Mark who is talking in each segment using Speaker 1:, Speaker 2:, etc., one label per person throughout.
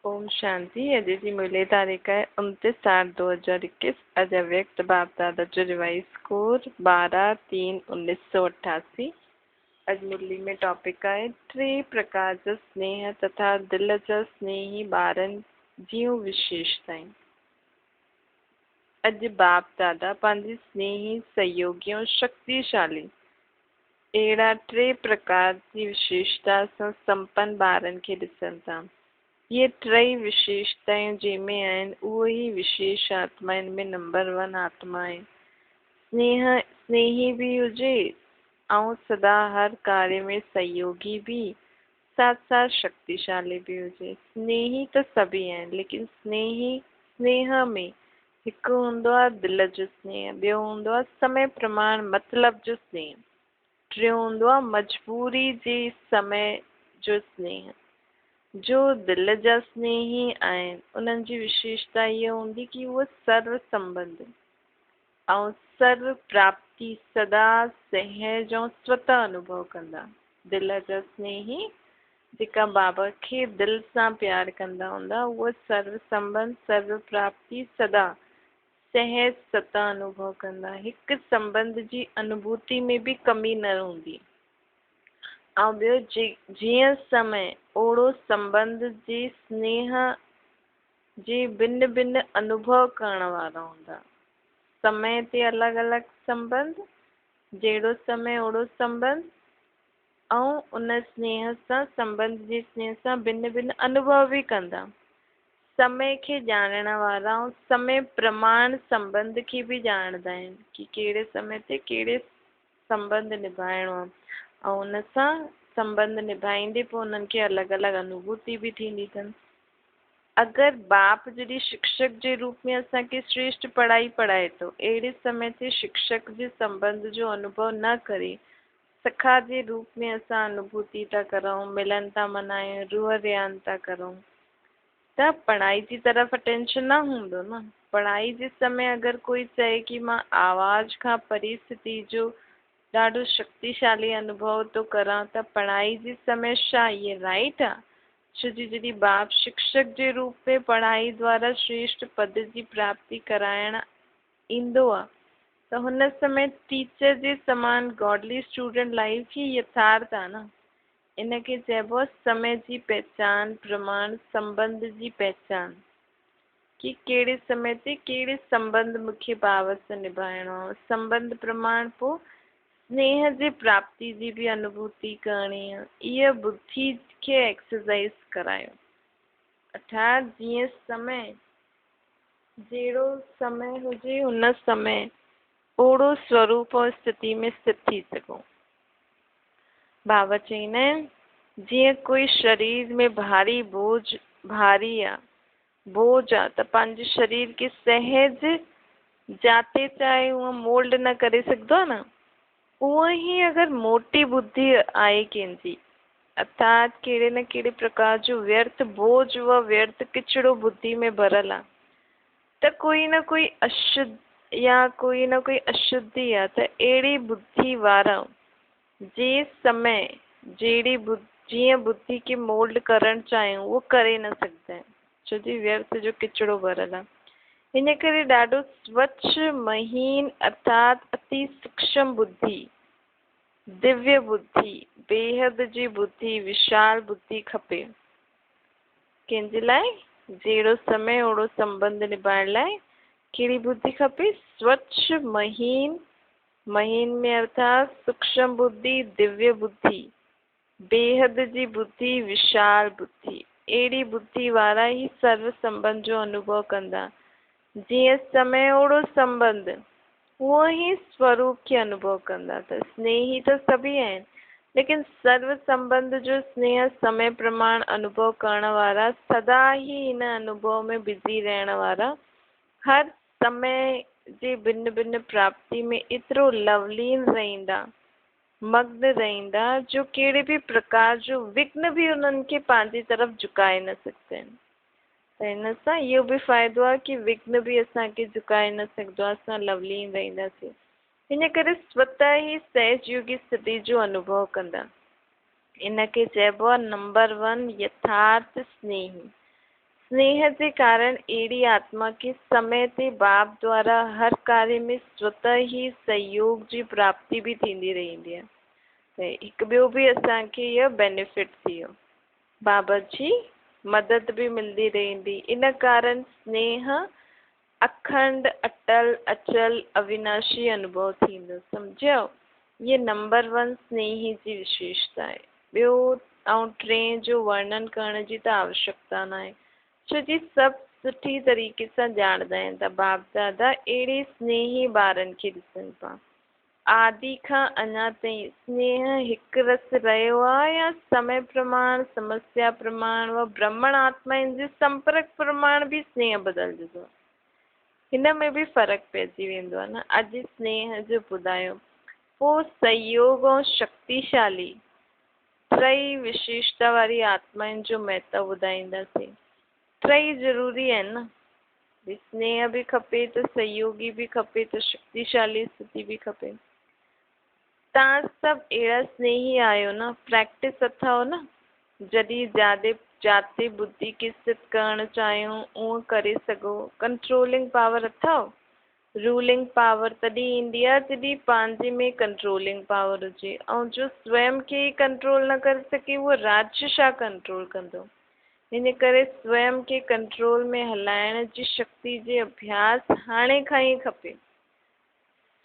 Speaker 1: ओम शांति। अॼु जी मुरली तारीख़ है 29/8/2021। अॼु अव्यक्त बाप दादा जो रिवाइज स्कोर 12/3/1988। अॼु मुरली में टॉपिक आहे 3 प्रकार जा स्नेह तथा दिल जा स्नेही ॿारनि जूं विशेषताएं। अॼु बाप दादा पंहिंजी स्नेही सहयोगी ऐं शक्तिशाली अहिड़ा 3 प्रकार जी विशेषता सां संपन्न ॿारनि खे ॾिसनि था। ये 3 विशेषताएं जंहिंमें आहिनि उहे ई विशेष आत्मा में नंबर 1 आत्मा आहे। स्नेही भी हुजे ऐं सदा हर कार्य में सहयोगी भी, साथ साथ शक्तिशाली भी हुजे। स्नेही तो सभी आहिनि, लेकिन स्नेह में हिकु हूंदो आहे दिल जो स्नेह, ॿियो हूंदो आहे समय प्रमाण मतलब जो स्नेह, टियों हूंदो आहे मजबूरी जे समय जो स्नेह। जो दिल जा स्नेही आहिनि उन्हनि जी विशेषता इहा हूंदी कि उहे सर्व संबंध ऐं सर्व प्राप्ति सदा सहज ऐं स्वतः अनुभव कंदा। दिल जा स्नेही जेका बाबा खे दिल सां प्यार कंदा हूंदा उहे सर्व संबंध सर्व प्राप्ति सदा सहज स्वतः अनुभव कंदा। हिकु संबंध जी अनुभूति में भी कमी न हूंदी। ऐं ॿियो जीअं समय ओड़ो संबंध जे स्नेह जे भिन्न भिन्न अनुभव करण वारा हूंदा। समय ते अलॻि अलॻि संबंध, जहिड़ो समय ओड़ो संबंध, ऐं उन स्नेह सां संबंध जे स्नेह सां भिन्न भिन्न अनुभव भी कंदा। समय खे ॼाणण वारा ऐं समय प्रमाण संबंध खे भी ॼाणंदा आहिनि कि कहिड़े समय ते कहिड़े संबंध निभाइणो आहे ऐं उन सां संबंध निभाईंदे पोइ उन्हनि खे अलॻि अलॻि अनुभूति भी थींदी अथनि। अगरि बाप जॾहिं शिक्षक जे रूप में असांखे श्रेष्ठ पढ़ाई पढ़ाए थो, अहिड़े समय ते शिक्षक जे संबंध जो अनुभव न करे सखा जे रूप में असां अनुभूति था करूं, मिलन था मनायूं, रूह रियान था करूं, त पढ़ाई जी तरफ़ अटेंशन न हूंदो न। पढ़ाई जे समय अगरि कोई चए कि मां आवाज़ खां परिस्थिति जो ॾाढो शक्तिशाली अनुभव तो करां, त पढ़ाई जे समय छा इहे राइट आहे? छो जी जॾहिं बाप शिक्षक जे रूप में पढ़ाई द्वारा श्रेष्ठ पद जी प्राप्ति कराइण ईंदो आहे त हुन समय टीचर जे समान गॉडली स्टूडेंट लाइफ ही यथार्थ आहे न। इनखे चइबो आहे समय जी पहचान, प्रमाण, संबंध जी पहचान कि कहिड़े समय ते कहिड़े संबंध मूंखे भाव सां निभाइणो आहे। संबंध प्रमाण पोइ स्नेह जी प्राप्ति जी भी अनुभूति करणी आहे। इहा बुद्धि खे एक्सरसाइज करायो। अर्थात जीअं समय जहिड़ो समय हुजे हुन समय ओड़ो स्वरूप और स्थिति में स्थित थी सघो। बाबा चईंदा आहिनि जीअं कोई शरीर में भारी बोझ आहे त पंहिंजे शरीर खे सहज जाते चाहे उहा मोल्ड न करे सघंदो आहे न। उहा ही अगरि मोटी बुद्धि आहे कंहिंजी, अर्थात कहिड़े न कहिड़े प्रकार जो व्यर्थ बोझ व व्यर्थ किचिड़ो बुद्धि में भरियल आहे, त कोई न कोई अशुद्ध या कोई न कोई अशुद्धि आहे। त अहिड़ी बुद्धि वारा जे समय जीअं बुद्धि खे मोल्ड करणु चाहियूं उहो करे न सघंदा आहिनि, छो जी व्यर्थ जो किचिड़ो भरियल आहे। इन करे ॾाढो स्वच्छ महीन अर्थात अति सूक्ष्म बुद्धि, दिव्य बुद्धि, बेहद जी बुद्धि, विशाल बुद्धि खपे। कंहिंजे लाइ? जहिड़ो समय ओड़ो संबंध निभाइण लाइ कहिड़ी बुद्धि खपे? स्वच्छ महीन में अर्थात सूक्ष्म बुद्धि, दिव्य बुद्धि, बेहद जी बुद्धि, विशाल बुद्धि। अहिड़ी बुद्धि वारा ही सर्व संबंध जो अनुभव कंदा। जीअं समय ओड़ो संबंध, उहो ही स्वरूप खे अनुभव कंदा। त स्नेही तो सभी आहिनि, लेकिन सर्व संबंध जो स्नेह समय प्रमाण अनुभव करण वारा, सदा ही इन अनुभव में बिजी रहण वारा, हर समय जे भिन्न भिन्न प्राप्ति में एतिरो लवलीन रहंदा, मग्न रहंदा, जो कहिड़े भी प्रकार जो विघ्न भी उन्हनि खे पंहिंजी तरफ़ झुकाए न सघंदा आहिनि। त हिन सां इहो भी फ़ाइदो आहे कि विघ्न भी असांखे झुकाए न सघंदो आहे, असां लवलीन रहंदासीं। इन करे स्वतः ही सहज योगी स्थिति जो अनुभव कंदा। इनखे चइबो आहे नंबर 1 यथार्थ स्नेही। स्नेह जे कारण अहिड़ी आत्मा खे समय ते बाप द्वारा हर कार्य में स्वतः ही सहयोग जी प्राप्ति भी थींदी रहंदी आहे। त हिकु ॿियो बि असांखे इहो बेनिफिट थी वियो, बाबा जी मदद भी मिलती रहंदी। इन कारण स्नेह अखंड अटल अचल अविनाशी अनुभव थींदो। सम्झो, ये नंबर 1 स्नेही जी विशेषता आहे। ॿियो ऐं टे जो वर्णन करण जी त आवश्यकता न आहे, छो जी सभु सुठी तरीक़े सां ॼाणंदा आहिनि त बाप दादा अहिड़े स्नेही ॿारनि खे ॾिसनि पिया। आदि खां अञा ताईं स्नेह हिकु रस रहियो आहे या समय प्रमाण, समस्या प्रमाण व ब्रह्मण आत्माउनि जे संपर्क प्रमाण भी स्नेह बदिलजंदो आहे। हिन में भी फ़र्क़ु पइजी वेंदो आहे न। अॼु स्नेह जो ॿुधायो, पोइ सहयोग ऐं शक्तिशाली टई विशेषता वारी आत्माउनि जो महत्व ॿुधाईंदासीं। टई ज़रूरी आहिनि न, स्नेह भी खपे त सहयोगी भी खपे त शक्तिशाली स्थिति भी खपे। तव्हां सभु अहिड़ा स्नेही आहियो न, प्रैक्टिस अथव न। जॾहिं जाते बुद्धि खे स्थित करणु चाहियो उहो करे सघो। कंट्रोलिंग पावर अथव। रूलिंग पावर तॾहिं ईंदी आहे जॾहिं पंहिंजे में कंट्रोलिंग पावर हुजे, ऐं जो स्वयं खे ई कंट्रोल न करे सघे उहो राज्य छा कंट्रोल कंदो। इन करे स्वयं खे कंट्रोल में हलाइण जी शक्ति जे अभ्यास हाणे खां ई खपे।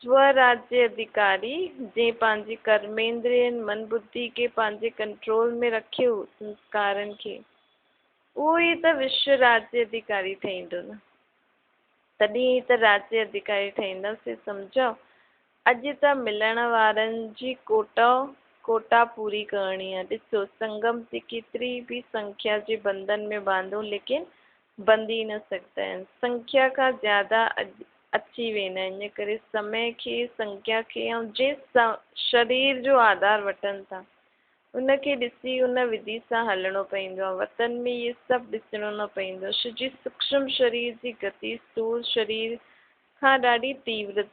Speaker 1: स्वराज्य अधिकारी जे पंहिंजे कर्मेंद्रियन मन बुद्धि के पंहिंजे कंट्रोल में रखियो संस्कारनि खे, उहो ई त विश्व राज्य अधिकारी ठहींदो न। तॾहिं त राज्य अधिकारी ठहींदासीं। सम्झो, अॼु त मिलण वारनि जी कोटा पूरी करणी आहे। ॾिसो, संगम ते केतिरी भी संख्या जे बंधन में बांधो लेकिन बंधी न सघंदा आहिनि। संख्या खां ज़्यादा अची वेंदा आहिनि। इन करे समय खे, संख्या खे ऐं जंहिं शरीर जो आधार वठनि था उनखे ॾिसी उन विधि सां हलणो पवंदो आहे। वतन में इहे सभु ॾिसणो न पवंदो। छोजी सूक्ष्म शरीर जी गति स्थूल शरीर खां ॾाढी तीव्र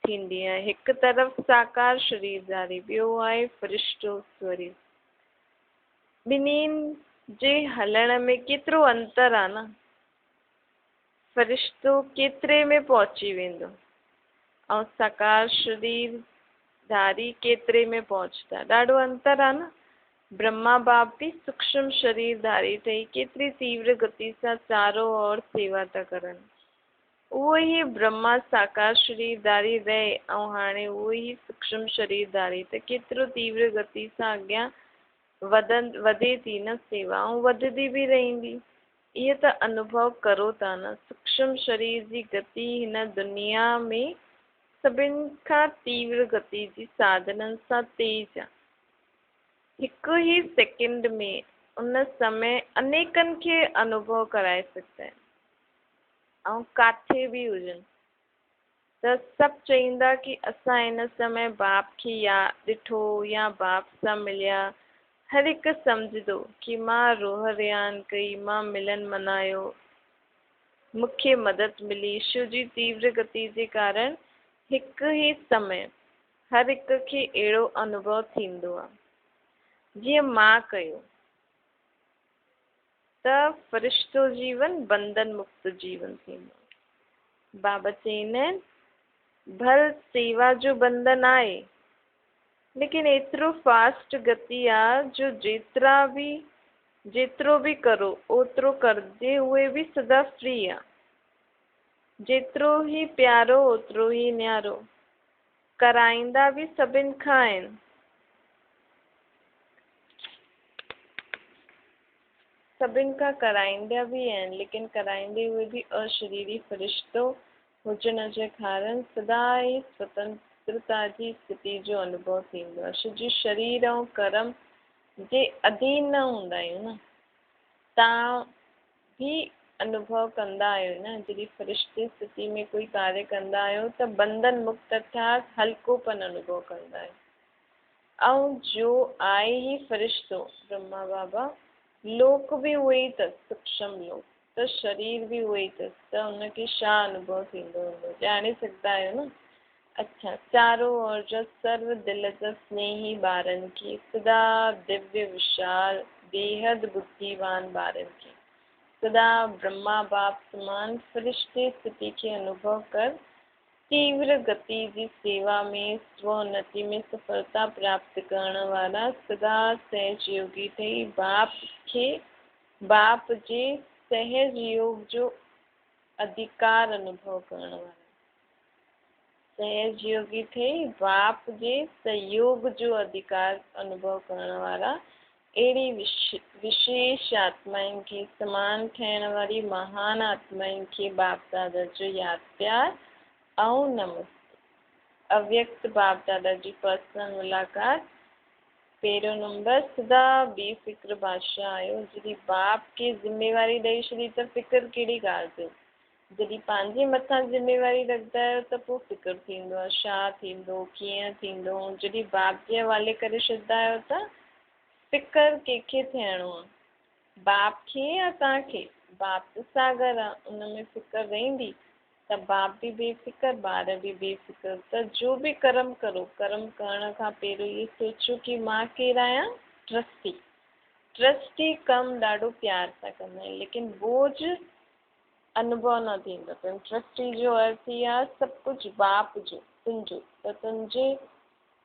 Speaker 1: थींदी आहे। हिकु तरफ़ साकार शरीरधारी, ॿियो आहे फ़रिश्तो शरीर। ॿिन्हिनि जे हलण में केतिरो अंतर आहे न। फ़रिश्तो केतिरे में पहुची वेंदो ऐं साकार शरीरधारी केतिरे में पहुचंदा, ॾाढो अंतर आहे न। ब्रह्मा बाप भी सूक्ष्म शरीरधारी ठही केतिरी तीव्र गति सां चारों ओर सेवा था करनि। उहो ई ब्रह्मा साकार शरीरधारी रहे ऐं हाणे उहो ई सूक्ष्म शरीरधारी त केतिरो तीव्र गति सां अॻियां वधे थी न सेवा, ऐं वधंदी भी रहंदी। इहे त अनुभव करो था न। सूक्ष्म शरीर जी गति हिन दुनिया में सभिनि खां तीव्र गति जी साधननि सां तेज आहे। हिकु ई सेकेंड में उन समय अनेकनि खे अनुभव कराए सघंदा आहिनि, ऐं काथे भी हुजनि। त सभु चईंदा कि असां हिन समय बाप खे ॾिठो या बाप सां मिलिया। हर हिकु सम्झंदो कि मां रोह रियान कई, मां मिलन मनायो, मूंखे मदद मिली। शिव जी तीव्र गति जे कारण हिकु ई समय हर हिक खे अहिड़ो अनुभव थींदो आहे। जीअं मां कयो त फ़रिश्तो जीवन बंधन मुक्त जीवन थींदो। बाबा चईंदा आहिनि, भल सेवा जो बंधन आहे लेकिन एतिरो फास्ट गति आहे जो जेतिरो भी करो ओतिरो करजे उहे भी सदा फ्री आहे। जेतिरो ही प्यारो ओतिरो ही न्यारो। कराईंदा भी सभिनि खां आहिनि। सभिनि खां कराईंदा भी आहिनि लेकिन कराईंदे उहे भी अशरीरी फ़रिश्तो हुजण जे कारण सदा ई स्वतंत्रता जी स्थिति जो अनुभव थींदो आहे। छोजी शरीर ऐं कर्म जे अधीन न हूंदा आहियूं न। तव्हां भी अनुभव कंदा आहियो न, जॾहिं फ़रिश्ते स्थिति में कोई कार्य कंदा आहियो त बंधन मुक्त अर्थात हल्कोपन अनुभव कंदा आहियो। ऐं जो आहे ई फ़रिश्तो ब्रह्मा बाबा, लोक भी उहे ई अथसि, सूक्ष्म लोक त शरीर भी उहे ई अथसि, त उनखे छा अनुभव थींदो हूंदो, ॼाणे सघंदा आहियो न। अच्छा, चारों ओर जा सर्व दिल जा स्नेही ॿारनि खे, सदा दिव्य विशाल बेहद बुद्धिवान ॿारनि खे सदा ब्रह्मा बाप समान फरिश्ते स्थिति के अनुभव कर तीव्र गति जी सेवा में स्वोन्नति में सफलता प्राप्त करने वाला सदा सहजयोगी थे बाप जे सहज योग जो अधिकार अनुभव करने वाला सहज योगी थे बाप जे सहयोग जो अधिकार अनुभव करने वाला अड़ी विशेष आत्माएं के समान ठहण वाली महान आत्माएं के बाप दादा जो याद प्यार और नमस्ते अव्यक्त बाप दादा जी पर्सनल मुलाकात पेरो नंबर सदा बेफिक्र बादशाह आयो जी बाप के जिम्मेवारी ॾेई छॾी त फिक्र कहिड़ी ॻाल्हि जो जॾहिं पंहिंजे मथां ज़िम्मेवारी रखंदा आहियो त पोइ फिक्र थींदो आहे छा थींदो कीअं थींदो जॾहिं बाप जे हवाले करे छॾंदा आहियो त फिक्र कंहिंखे थियणो आहे बाप खे या तव्हांखे बाप त सागर आहे उन में फिक्र रहंदी त बाप बि बेफिक्र ॿार बि बेफिक्र त जो बि कर्म करो कर्म करण खां पहिरियों इहो सोचो कि मां केरु आहियां ट्रस्टी कमु ॾाढो प्यार सां कंदा आहिनि लेकिन बोझ अनुभव न थींदो अथनि ट्रस्टी जो अर्थ ई आहे सभु कुझु बाप जो तुंहिंजो त तुंहिंजे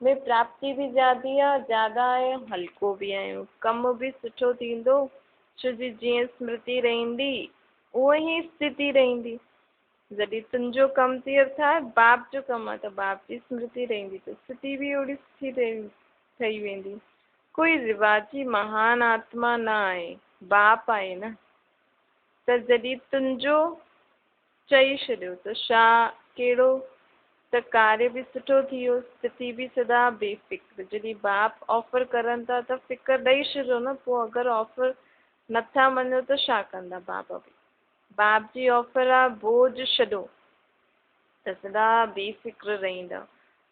Speaker 1: में प्राप्ति बि ज़्यादा आहे हल्को बि आहियो कमु बि सुठो थींदो छो जी जीअं स्मृति रहंदी उहा ई स्थिति रहंदी जॾहिं तुंहिंजो कमु थी अर्थात बाप जो कमु आहे त बाप जी स्मृति रहंदी त स्थिति बि ओड़ी सुठी ठही वेंदी कोई रिवाजी महान आत्मा न आहे बाप आहे न त जॾहिं तुंहिंजो चई छॾियो त छा कहिड़ो त कार्य बि सुठो थी वियो स्थिति बि सदा बेफिक्र जॾहिं बाप ऑफर करनि था त फिक्र ॾेई छॾियो न पोइ अगरि ऑफर नथा मञो त छा कंदा बाप बि बाप जी ऑफर आहे बोझ छॾो त सदा बेफिक्र रहंदा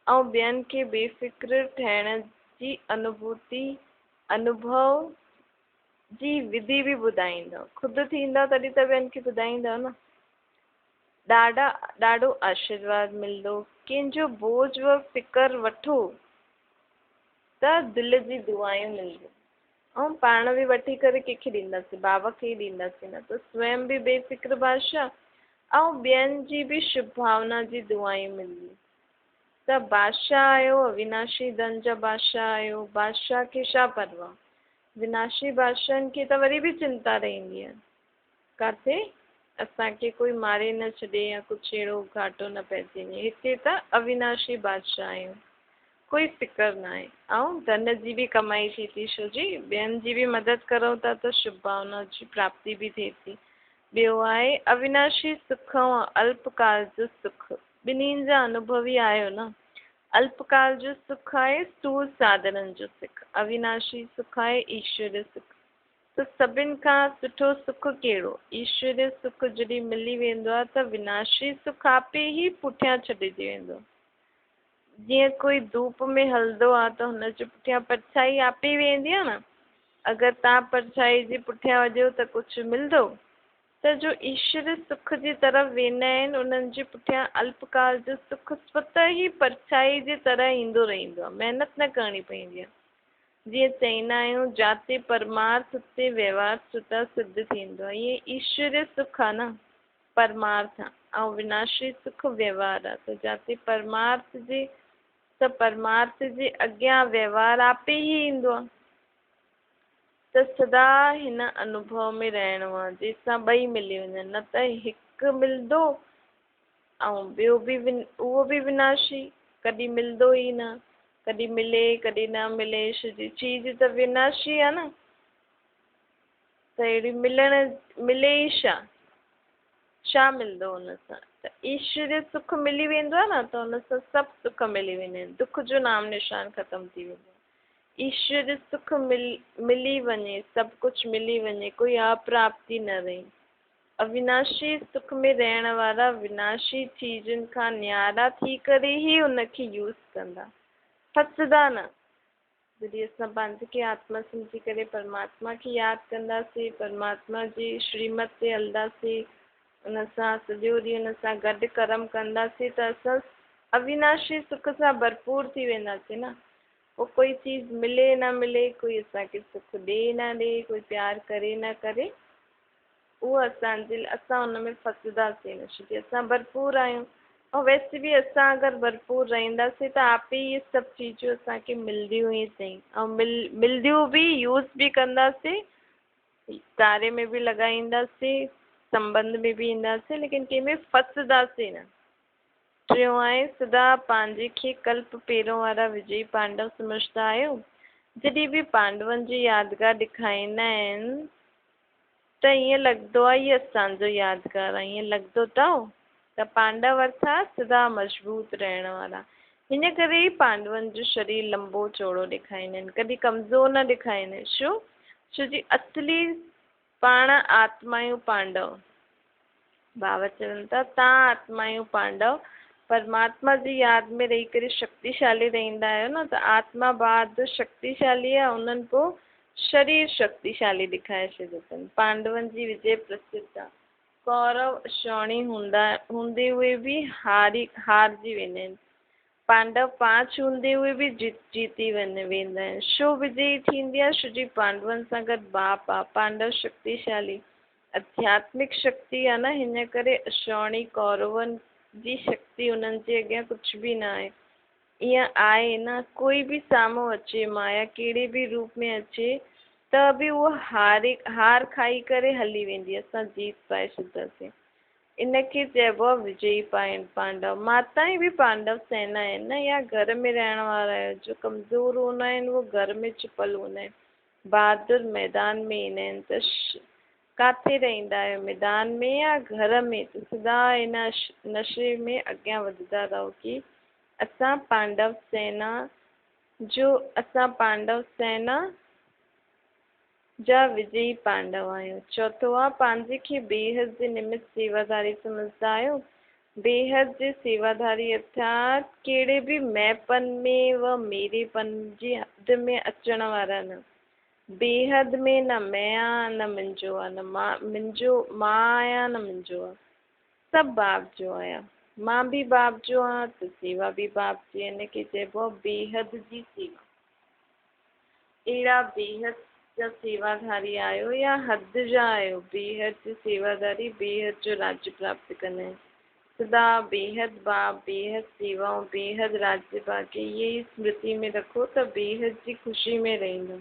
Speaker 1: ऐं ॿियनि खे बेफिक्र ठहिण जी अनुभव जी विधि बि ॿुधाईंदव ख़ुदि थींदव तॾहिं त ॿियनि खे ॿुधाईंदव न ॾाढो आशीर्वाद मिलंदो कंहिंजो बोझ व फिकर वठो त दिलि जी दुआयूं मिलंदियूं ऐं पाण बि वठी करे कंहिंखे ॾींदासीं बाबा खे ई ॾींदासीं न त स्वयं बि बेफिक्र बादशाह ऐं ॿियनि जी बि शुभ भावना जी दुआयूं मिलंदियूं त बादशाह आहियो अविनाशी धन जा बादशाह आहियो बादशाह खे छा परवाह विनाशी बादशाहनि खे त वरी बि चिंता रहंदी आहे किथे असांखे कोई मारे न छॾे या कुझु अहिड़ो घाटो न पइजी वञे हिते त अविनाशी बादशाह आहियूं कोई फिकर न आहे ऐं धन जी बि कमाई थिए थी छो जी ॿियनि जी बि मदद करो था त शुभ भावना जी प्राप्ति बि थिए थी ॿियो आहे अविनाशी सुख ऐं अल्पकाल जो सुख ॿिन्हिनि जा अनुभवी आहियो न अल्पकाल जो सुख आहे स्थूल साधननि जो सुख अविनाशी सुख आहे ईश्वरीय सुख त सभिनि खां सुठो सुख कहिड़ो ईश्वरीय सुख जॾहिं मिली वेंदो आहे त विनाशी सुख आपे ई पुठियां छॾिजी वेंदो जीअं कोई धूप में हलंदो आहे त हुनजे पुठियां परछाई आपे ई वेंदी आहे न अगरि तव्हां परछाई जे पुठियां वञो त कुझु मिलंदो त जो ईश्वर सुख जी तरफ़ वेंदा आहिनि उन्हनि जे पुठियां अल्पकाल जो सुख स्वतः ई परछाई जे तरह ईंदो रहंदो आहे महिनत न करणी पवंदी आहे जीअं चईंदा आहियूं जाते परमार्थ उते व्यवहार स्वतः सिद्ध थींदो आहे इहे ईश्वरीय सुख आहे न परमार्थ आहे ऐं विनाशी सुख व्यवहार आहे त जाते परमार्थ जे अॻियां व्यवहार आपे ई ईंदो आहे त सदा हिन अनुभव में रहणो आहे जंहिंसां ॿई मिली वञनि न त हिकु मिलंदो ऐं ॿियो बि उहो बि विनाशी कॾहिं मिलंदो ई न कॾहिं मिले कॾहिं न मिले चीज त विनाशी आहे न त अहिड़ी मिले ई छा मिलंदो हुन सां त ईश्वरीय सुख मिली वेंदो आहे न त हुन सां सभु सुख मिली वेंदा आहिनि दुख जो नाम निशान ख़तमु थी वेंदो आहे ईश्वरीय सुख मिली वञे सभु कुझु मिली वञे कोई अप्राप्ति न रहे अविनाशी सुख में रहण वारा विनाशी चीजुनि खां न्यारा थी करे ई उनखे यूज़ कंदा फसदा न जॾहिं असां पंहिंजे खे आत्मा सम्झी करे परमात्मा खे यादि कंदासीं परमात्मा जी श्रीमत ते हलंदासीं उन सां सॼो ॾींहुं उन सां गॾु कर्म कंदासीं त असां अविनाशी सुख सां भरपूर थी वेंदासीं न पोइ कोई चीज़ मिले न मिले कोई असांखे सुख ॾे न ॾे कोई प्यार करे न करे उहो असांजे असां हुन में फसंदासीं न, छोकी असां भरपूर आहियूं। और वैसे भी असां अगरि भरपूर रहंदासीं त आप ही ये सभु चीजूं असांखे मिलंदियूं ई सही, ऐं मिलंदियूं बि, यूज़ बि कंदासीं, कार्य में बि लॻाईंदासीं, संबंध में बि ईंदासीं, लेकिन कंहिंमें फसंदासीं न। टियों आहे, सदा पंहिंजे खे कल्प पहिरों वारा विजयी पांडव सम्झंदा आहियो। जॾहिं बि पांडवनि जी यादगार ॾेखारींदा आहिनि त ईअं लॻंदो आहे इहे असांजो यादगार आहे, ईअं लॻंदो अथव त पांडव अर्थात सदा मज़बूत रहण वारा। हिन करे ई पांडवनि जो शरीर लंबो चौड़ो ॾेखारींदा आहिनि, कॾहिं कमज़ोर न ॾेखारींदा आहिनि। छो जी असली पाण आत्मा आहियूं पांडव। बाबा चवनि था तव्हां आत्मा आहियूं पांडव, परमात्मा जी यादि में रही करे शक्तिशाली रहंदा आहियो न, त आत्मा बाद शक्तिशाली आहे, उन्हनि पोइ शरीर शक्तिशाली ॾेखारे छॾियो अथनि। पांडवनि जी विजय प्रसिद्ध आहे। कौरव श्रोणी हूंदे हुए बि हारजी वेंदा आहिनि। पांडव 5 हूंदे हुए बि जीती वेंदा आहिनि। छो विजयी थींदी आहे? छो जी पांडवनि सां गॾु बाप आहे। पांडव शक्तिशाली आध्यात्मिक शक्ति आहे न, हिन करे श्रोणी कौरवनि जी शक्ति उन्हनि जे अॻियां कुझु बि न आहे। ईअं आहे न, कोई बि साम्हूं अचे, माया कहिड़े बि रूप में अचे त बि उहो हार खाई करे हली वेंदी, असां जीत पाए छॾंदासीं। इनखे चइबो आहे विजयी पांडव। माताएं बि पांडव सेना आहिनि न, या घर में रहण वारा आहियो। जो कमज़ोर हूंदा आहिनि उहो घर में छुपल हूंदा आहिनि, बहादुर मैदान में ईंदा आहिनि। त किथे रहंदा आहियो, मैदान में या घर में? त सदा इन नशे में अॻियां वधंदा रहो कि असां पांडव सेना जा विजयी पांडव आहियूं। चौथों आहे, पंहिंजे खे बेहद जे निमित्त सेवाधारी सम्झंदा आहियो। बेहद जे सेवाधारी अर्थात कहिड़े बि मैंपन में व मेरेपन जी हद में अचण वारा न। बेहद में न मैं आहियां न मुंहिंजो आहे, न मां आहियां न मुंहिंजो आहे, सभु बाप जो आहियां। मां बि बाप जो आहियां त सेवा बि बाप जी। हिनखे चइबो आहे बेहद जी सेवा। अहिड़ा बेहद जा सेवाधारी आहियो या हद जा आहियो। बेहद जी सेवाधारी बेहद जो राज्य प्राप्त कंदा आहिनि। सदा बेहद बाप, बेहद सेवा ऐं बेहद राज्य भाग्य, इहे ई स्मृति में रखो त बेहद जी ख़ुशी में रहंदो।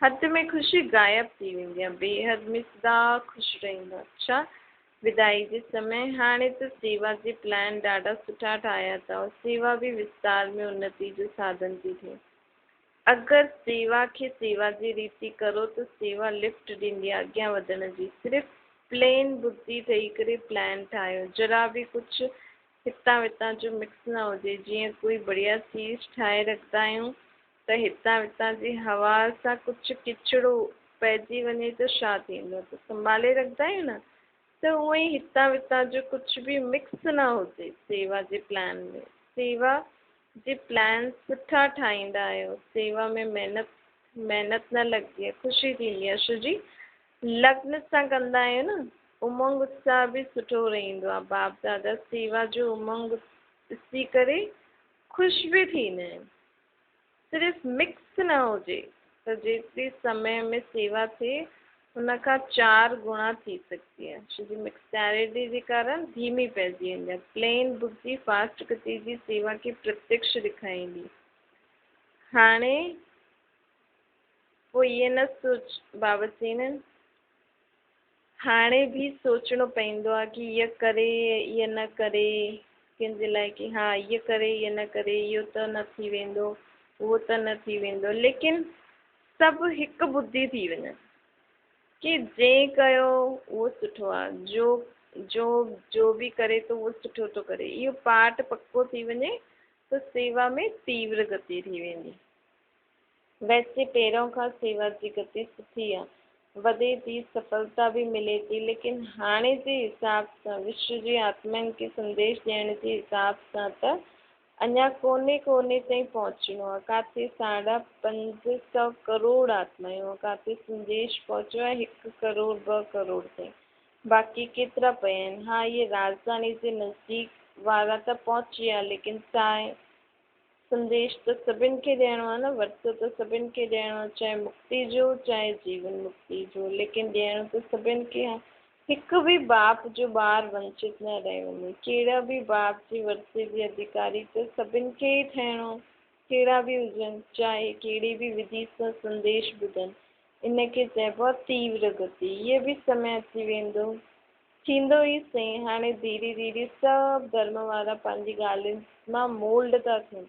Speaker 1: हद में ख़ुशी गायब थी वेंदी आहे, बेहद में सदा ख़ुशि रहंदो। अच्छा, विदाई जे समय हाणे त सेवा जे प्लान ॾाढा सुठा ठाहिया अथव। सेवा बि विस्तार में उन्नति जो साधन थी थिए। अगरि सेवा खे सेवा जी रीति करो त सेवा लिफ्ट ॾींदी आहे अॻियां वधण जी। सिर्फ़ु प्लेन बुद्धि ठही करे प्लान ठाहियो, जरा बि कुझु हितां वितां जो मिक्स न हुजे। जीअं कोई बढ़िया चीज़ ठाहे रखंदा आहियूं त हितां वितां जी हवा सां कुझु किचिरो पइजी वञे त छा थींदो? त संभाले रखंदा आहियूं न। त उअं ई हितां वितां जो कुझु बि मिक्स न हुजे सेवा जे प्लान में। सेवा जे प्लान सुठा ठाहींदा आहियो। सेवा में महिनत न लॻंदी आहे, ख़ुशी थींदी आहे। छो जी लग्न सां कंदा आहियूं न, उमंग उत्साह बि सुठो रहंदो आहे। बाप दादा सेवा जो उमंग ॾिसी करे ख़ुशि बि थींदा आहिनि। सिर्फ़ु मिक्स न हुजे त जेतिरी समय में सेवा थिए हुन खां 4 गुणा थी सघंदी आहे। छो जी मिक्सचैरिटी जे कारण धीमी पइजी वेंदी आहे। प्लेन बुद्धि फास्ट गति जी सेवा खे प्रत्यक्ष ॾेखारींदी। हाणे पोइ इहे न सोच, बाबा चवंदा आहिनि हाणे बि सोचणो पवंदो आहे कि ईअं करे ईअं न करे, कंहिंजे लाइ कि हा ईअं करे ईअं न करे, इहो त न थी वेंदो, उहो त न थी वेंदो। लेकिन सभु हिकु बुद्धि थी वञनि कि जंहिं कयो उहो सुठो आहे, जो बि करे थो उहो सुठो थो करे। इहो पाठ पको थी वञे त सेवा में तीव्र गति थी वेंदी। वैसे पहिरों खां सेवा जी गति सुठी आहे, वधे थी, सफलता बि मिले थी। लेकिन हाणे जे हिसाब सां, विश्व जी आत्माउनि खे संदेश ॾियण जे हिसाब सां त अञा कोने ताईं पहुचणो आहे। किथे 550 करोड़ आत्माऊं, किथे संदेश पहुचो आहे 1 करोड़ 2 करोड़ ताईं। बाक़ी केतिरा पिया आहिनि? हा, इहे राजधानी जे नज़दीक वारा त पहुची विया, लेकिन संदेश त सभिनि खे ॾियणो आहे न, वरितो त सभिनि खे ॾियणो आहे, चाहे मुक्ति जो चाहे जीवन मुक्ति जो, लेकिन ॾियणो त सभिनि खे आहे। हिकु भी बाप जो ॿार वंचित न रहे वञे। कहिड़ा भी बाप जी वर्से जे अधिकारी त सभिनि खे ई थियणो, कहिड़ा भी हुजनि, चाहे कहिड़ी भी विधि सां संदेश ॿुधनि। इनखे चइबो आहे तीव्र गति। इहे भी समय अची वेंदो, थींदो ई सही। हाणे धीरे धीरे सभु धर्म वारा पंहिंजी ॻाल्हियुनि मां मोल्ड था थियनि।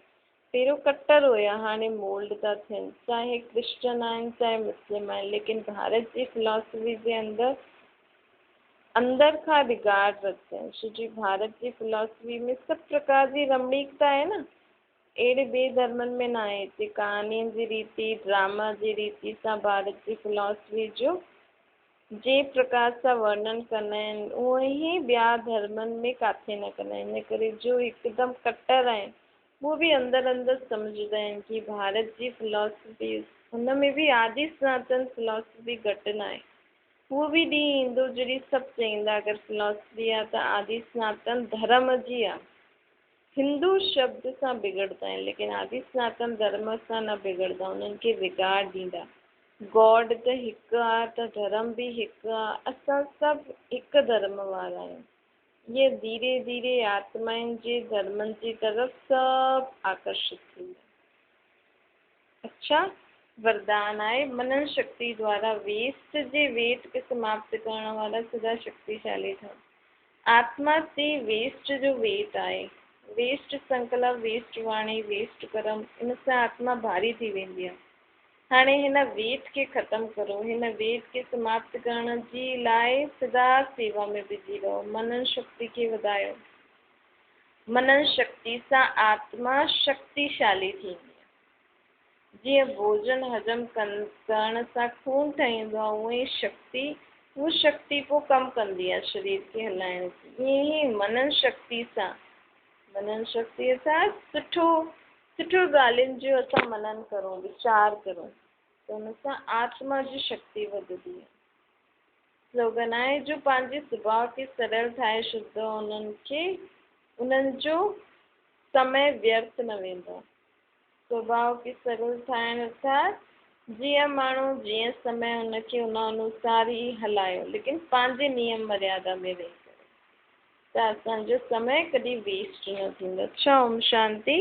Speaker 1: पहिरियों कट्टर हुया, हाणे मोल्ड था थियनि। चाहे क्रिश्चन आहिनि, चाहे मुस्लिम आहिनि, लेकिन भारत जी फिलॉसफी जे अंदर खां रिगार्ड रखते हैं। छो जी भारत जी फिलॉसफी में सभु प्रकार जी रमणीकता आहे न, अहिड़े ॿिए धर्मनि में न आहे। हिते कहाणियुनि जी रीति, ड्रामा जी रीति सां भारत जी फिलॉसफी जो जे प्रकार सां वर्णन कंदा आहिनि, उहो ई ॿिया धर्मनि में काथे न कंदा आहिनि। इन करे जो हिकदमि कट्टर आहिनि, वो भी अंदर अंदर सम्झंदा आहिनि कि भारत जी फिलॉसफी, हुन में भी आदि सनातन फिलॉसफी घटि न आहे। उहो भी ॾींहुं ईंदो जॾहिं सभु चईंदा अगरि फिलॉसफी आहे त आदि सनातन धर्म जी आहे। हिंदू शब्द सां बिगड़ंदा आहिनि, लेकिन आदि सनातन धर्म सां न बिगड़ंदा, उन्हनि खे रिगार्ड ॾींदा। गॉड त हिकु आहे त धर्म भी हिकु आहे। असां सभु हिकु धर्म वारा आहियूं। ये धीरे धीरे आत्माउनि जे धर्मनि जी तरफ़ सभु आकर्षित थींदा। अच्छा, वरदान आहे मनन शक्ति द्वारा वेस्ट जे वेट खे समाप्त करण वारा सदा शक्तिशाली ठहनि। आत्मा ते वेस्ट जो वेट आहे। वेस्ट संकल्प, वेस्ट वाणी, वेस्ट कर्म, इन सां आत्मा भारी थी वेंदी आहे। हाणे हिन वेट खे ख़तमु करो, हिन वेट खे समाप्त करण जी लाइ सदा सेवा में बिजी रहो। मनन शक्ति खे वधायो। मनन शक्ति सां आत्मा शक्तिशाली थींदी आहे। जीअं भोजन हजम करण सां खून ठहींदो आहे, उहे ई शक्ति, उहा शक्ति पोइ कमु कंदी आहे शरीर खे हलाइण जी। ईअं ई मनन शक्ति सां, मनन शक्तिअ सां सुठो सुठो ॻाल्हियुनि जो असां मनन करूं, वीचार करूं, त हुन सां आत्मा जी शक्ति वधंदी आहे। स्लोगन आहे, जो पंहिंजे स्वभाव खे सरल ठाहे छॾंदो, उन्हनि जो समय व्यर्थ न वेंदो। स्वभाव खे सरल ठाहिण अर्थात जीअं माण्हू जीअं समय हुनखे हुन अनुसार ई हलायो, लेकिन पंहिंजे नियम मर्यादा में रही करे, त असांजो समय कॾहिं वेस्ट न थींदो। अच्छा, ओम शांति।